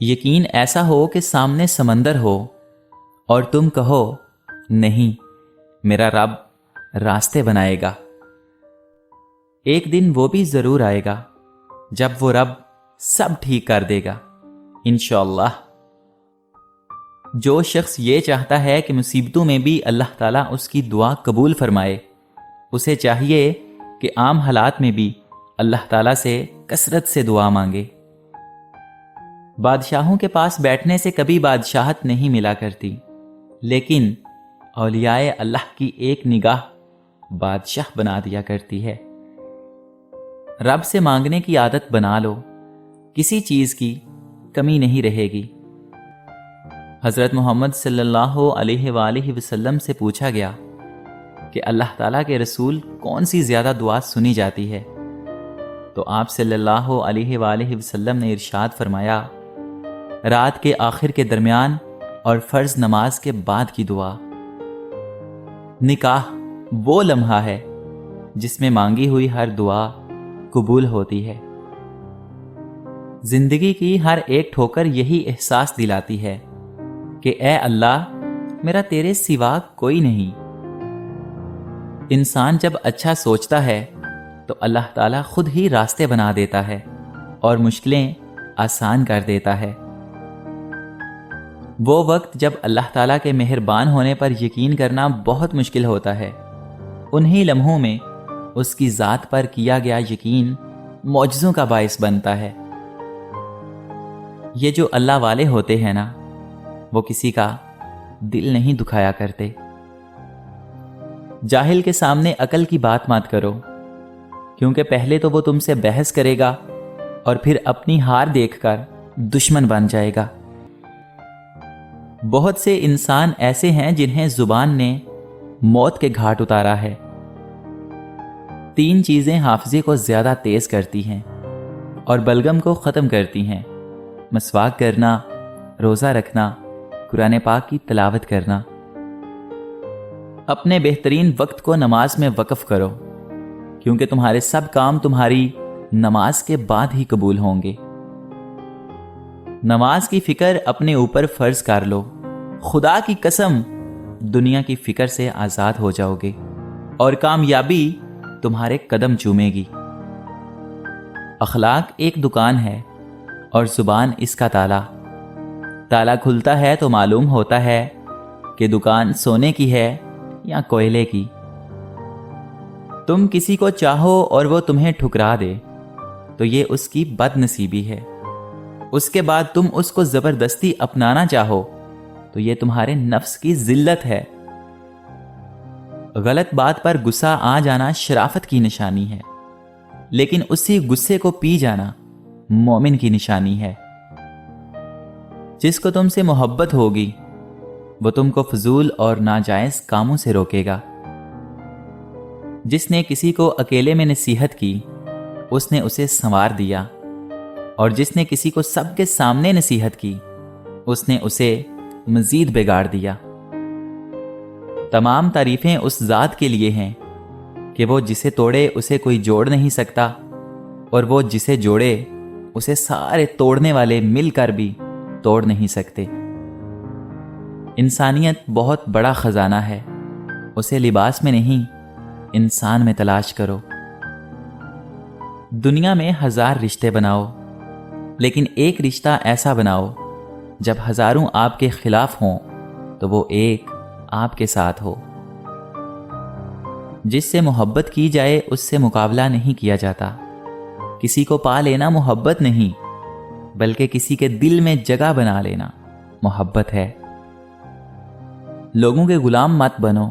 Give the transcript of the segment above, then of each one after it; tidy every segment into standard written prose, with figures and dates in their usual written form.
یقین ایسا ہو کہ سامنے سمندر ہو اور تم کہو نہیں، میرا رب راستے بنائے گا۔ ایک دن وہ بھی ضرور آئے گا جب وہ رب سب ٹھیک کر دے گا انشاءاللہ۔ جو شخص یہ چاہتا ہے کہ مصیبتوں میں بھی اللہ تعالیٰ اس کی دعا قبول فرمائے، اسے چاہیے کہ عام حالات میں بھی اللہ تعالیٰ سے کثرت سے دعا مانگے۔ بادشاہوں کے پاس بیٹھنے سے کبھی بادشاہت نہیں ملا کرتی، لیکن اولیاء اللہ کی ایک نگاہ بادشاہ بنا دیا کرتی ہے۔ رب سے مانگنے کی عادت بنا لو، کسی چیز کی کمی نہیں رہے گی۔ حضرت محمد صلی اللہ علیہ وآلہ وسلم سے پوچھا گیا کہ اللہ تعالیٰ کے رسول کون سی زیادہ دعا سنی جاتی ہے؟ تو آپ صلی اللہ علیہ وآلہ وسلم نے ارشاد فرمایا، رات کے آخر کے درمیان اور فرض نماز کے بعد کی دعا۔ نکاح وہ لمحہ ہے جس میں مانگی ہوئی ہر دعا قبول ہوتی ہے۔ زندگی کی ہر ایک ٹھوکر یہی احساس دلاتی ہے کہ اے اللہ، میرا تیرے سوا کوئی نہیں۔ انسان جب اچھا سوچتا ہے تو اللہ تعالیٰ خود ہی راستے بنا دیتا ہے اور مشکلیں آسان کر دیتا ہے۔ وہ وقت جب اللہ تعالیٰ کے مہربان ہونے پر یقین کرنا بہت مشکل ہوتا ہے، انہی لمحوں میں اس کی ذات پر کیا گیا یقین معجزوں کا باعث بنتا ہے۔ یہ جو اللہ والے ہوتے ہیں نا، وہ کسی کا دل نہیں دکھایا کرتے۔ جاہل کے سامنے عقل کی بات مت کرو، کیونکہ پہلے تو وہ تم سے بحث کرے گا اور پھر اپنی ہار دیکھ کر دشمن بن جائے گا۔ بہت سے انسان ایسے ہیں جنہیں زبان نے موت کے گھاٹ اتارا ہے۔ 3 چیزیں حافظے کو زیادہ تیز کرتی ہیں اور بلغم کو ختم کرتی ہیں: مسواک کرنا، روزہ رکھنا، قرآن پاک کی تلاوت کرنا۔ اپنے بہترین وقت کو نماز میں وقف کرو، کیونکہ تمہارے سب کام تمہاری نماز کے بعد ہی قبول ہوں گے۔ نماز کی فکر اپنے اوپر فرض کر لو، خدا کی قسم دنیا کی فکر سے آزاد ہو جاؤ گے اور کامیابی تمہارے قدم چومے گی۔ اخلاق ایک دکان ہے اور زبان اس کا تالا۔ تالا کھلتا ہے تو معلوم ہوتا ہے کہ دکان سونے کی ہے یا کوئلے کی۔ تم کسی کو چاہو اور وہ تمہیں ٹھکرا دے تو یہ اس کی بد نصیبی ہے۔ اس کے بعد تم اس کو زبردستی اپنانا چاہو تو یہ تمہارے نفس کی ذلت ہے۔ غلط بات پر غصہ آ جانا شرافت کی نشانی ہے، لیکن اسی غصے کو پی جانا مومن کی نشانی ہے۔ جس کو تم سے محبت ہوگی وہ تم کو فضول اور ناجائز کاموں سے روکے گا۔ جس نے کسی کو اکیلے میں نصیحت کی اس نے اسے سنوار دیا، اور جس نے کسی کو سب کے سامنے نصیحت کی اس نے اسے مزید بگاڑ دیا۔ تمام تعریفیں اس ذات کے لیے ہیں کہ وہ جسے توڑے اسے کوئی جوڑ نہیں سکتا، اور وہ جسے جوڑے اسے سارے توڑنے والے مل کر بھی توڑ نہیں سکتے۔ انسانیت بہت بڑا خزانہ ہے، اسے لباس میں نہیں انسان میں تلاش کرو۔ دنیا میں 1000 رشتے بناؤ، لیکن ایک رشتہ ایسا بناؤ جب ہزاروں آپ کے خلاف ہوں تو وہ ایک آپ کے ساتھ ہو۔ جس سے محبت کی جائے اس سے مقابلہ نہیں کیا جاتا۔ کسی کو پا لینا محبت نہیں، بلکہ کسی کے دل میں جگہ بنا لینا محبت ہے۔ لوگوں کے غلام مت بنو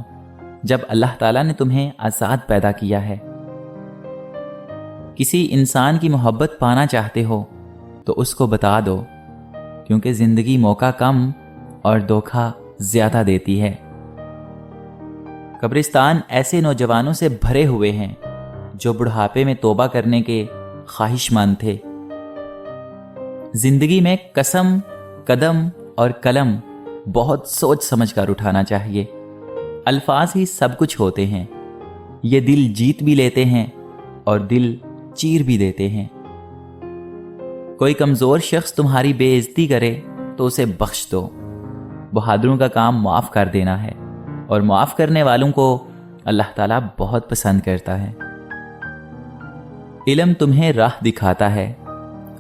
جب اللہ تعالیٰ نے تمہیں آزاد پیدا کیا ہے۔ کسی انسان کی محبت پانا چاہتے ہو تو اس کو بتا دو، کیونکہ زندگی موقع کم اور دھوکہ زیادہ دیتی ہے۔ قبرستان ایسے نوجوانوں سے بھرے ہوئے ہیں جو بڑھاپے میں توبہ کرنے کے خواہش مند تھے۔ زندگی میں قسم، قدم اور قلم بہت سوچ سمجھ کر اٹھانا چاہیے۔ الفاظ ہی سب کچھ ہوتے ہیں، یہ دل جیت بھی لیتے ہیں اور دل چیر بھی دیتے ہیں۔ کوئی کمزور شخص تمہاری بے عزتی کرے تو اسے بخش دو۔ بہادروں کا کام معاف کر دینا ہے، اور معاف کرنے والوں کو اللہ تعالیٰ بہت پسند کرتا ہے۔ علم تمہیں راہ دکھاتا ہے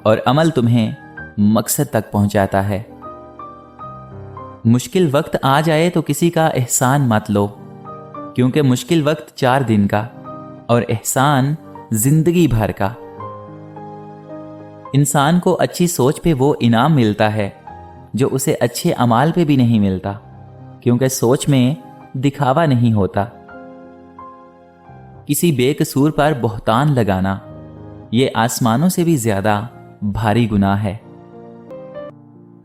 اور عمل تمہیں مقصد تک پہنچاتا ہے۔ مشکل وقت آ جائے تو کسی کا احسان مت لو، کیونکہ مشکل وقت 4 دن کا اور احسان زندگی بھر کا۔ انسان کو اچھی سوچ پہ وہ انعام ملتا ہے جو اسے اچھے اعمال پہ بھی نہیں ملتا، کیونکہ سوچ میں دکھاوا نہیں ہوتا۔ کسی بے قصور پر بہتان لگانا یہ آسمانوں سے بھی زیادہ بھاری گناہ ہے۔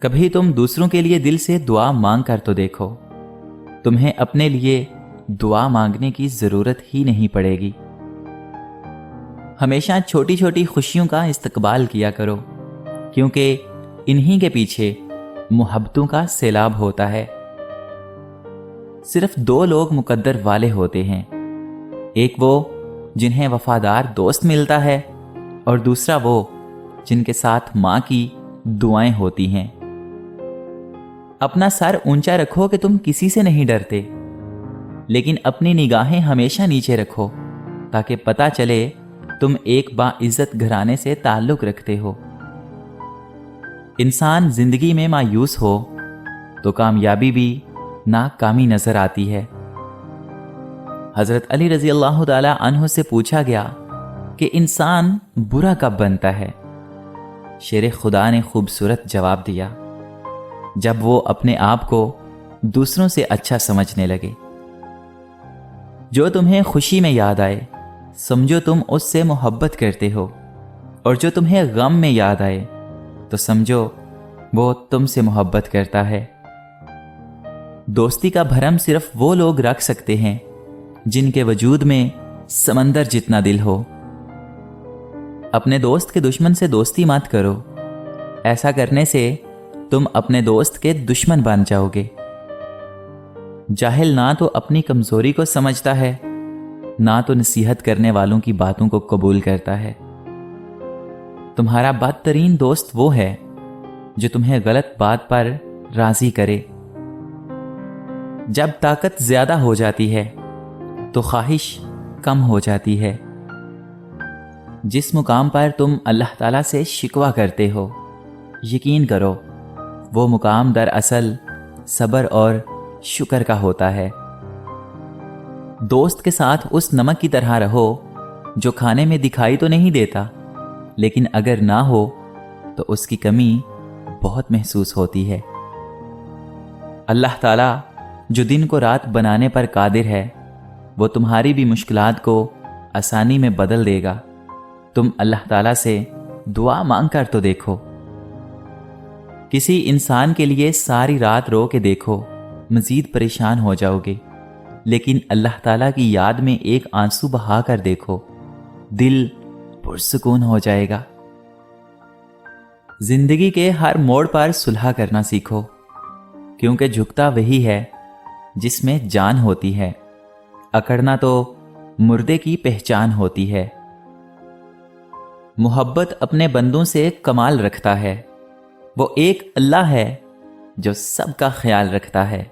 کبھی تم دوسروں کے لیے دل سے دعا مانگ کر تو دیکھو، تمہیں اپنے لیے دعا مانگنے کی ضرورت ہی نہیں پڑے گی۔ ہمیشہ چھوٹی چھوٹی خوشیوں کا استقبال کیا کرو، کیونکہ انہی کے پیچھے محبتوں کا سیلاب ہوتا ہے۔ صرف 2 لوگ مقدر والے ہوتے ہیں، ایک وہ جنہیں وفادار دوست ملتا ہے، اور دوسرا وہ جن کے ساتھ ماں کی دعائیں ہوتی ہیں۔ اپنا سر اونچا رکھو کہ تم کسی سے نہیں ڈرتے، لیکن اپنی نگاہیں ہمیشہ نیچے رکھو تاکہ پتہ چلے تم ایک باعزت گھرانے سے تعلق رکھتے ہو۔ انسان زندگی میں مایوس ہو تو کامیابی بھی ناکامی نظر آتی ہے۔ حضرت علی رضی اللہ تعالی عنہ سے پوچھا گیا کہ انسان برا کب بنتا ہے؟ شیر خدا نے خوبصورت جواب دیا، جب وہ اپنے آپ کو دوسروں سے اچھا سمجھنے لگے۔ جو تمہیں خوشی میں یاد آئے سمجھو تم اس سے محبت کرتے ہو، اور جو تمہیں غم میں یاد آئے تو سمجھو وہ تم سے محبت کرتا ہے۔ دوستی کا بھرم صرف وہ لوگ رکھ سکتے ہیں جن کے وجود میں سمندر جتنا دل ہو۔ اپنے دوست کے دشمن سے دوستی مت کرو، ایسا کرنے سے تم اپنے دوست کے دشمن بن جاؤ گے۔ جاہل نہ تو اپنی کمزوری کو سمجھتا ہے، نہ تو نصیحت کرنے والوں کی باتوں کو قبول کرتا ہے۔ تمہارا بدترین دوست وہ ہے جو تمہیں غلط بات پر راضی کرے۔ جب طاقت زیادہ ہو جاتی ہے تو خواہش کم ہو جاتی ہے۔ جس مقام پر تم اللہ تعالیٰ سے شکوہ کرتے ہو، یقین کرو وہ مقام دراصل صبر اور شکر کا ہوتا ہے۔ دوست کے ساتھ اس نمک کی طرح رہو جو کھانے میں دکھائی تو نہیں دیتا، لیکن اگر نہ ہو تو اس کی کمی بہت محسوس ہوتی ہے۔ اللہ تعالیٰ جو دن کو رات بنانے پر قادر ہے، وہ تمہاری بھی مشکلات کو آسانی میں بدل دے گا۔ تم اللہ تعالیٰ سے دعا مانگ کر تو دیکھو۔ کسی انسان کے لیے ساری رات رو کے دیکھو، مزید پریشان ہو جاؤ گے، لیکن اللہ تعالیٰ کی یاد میں ایک آنسو بہا کر دیکھو، دل پرسکون ہو جائے گا۔ زندگی کے ہر موڑ پر صلح کرنا سیکھو، کیونکہ جھکتا وہی ہے جس میں جان ہوتی ہے، اکڑنا تو مردے کی پہچان ہوتی ہے۔ محبت اپنے بندوں سے کمال رکھتا ہے، وہ ایک اللہ ہے جو سب کا خیال رکھتا ہے۔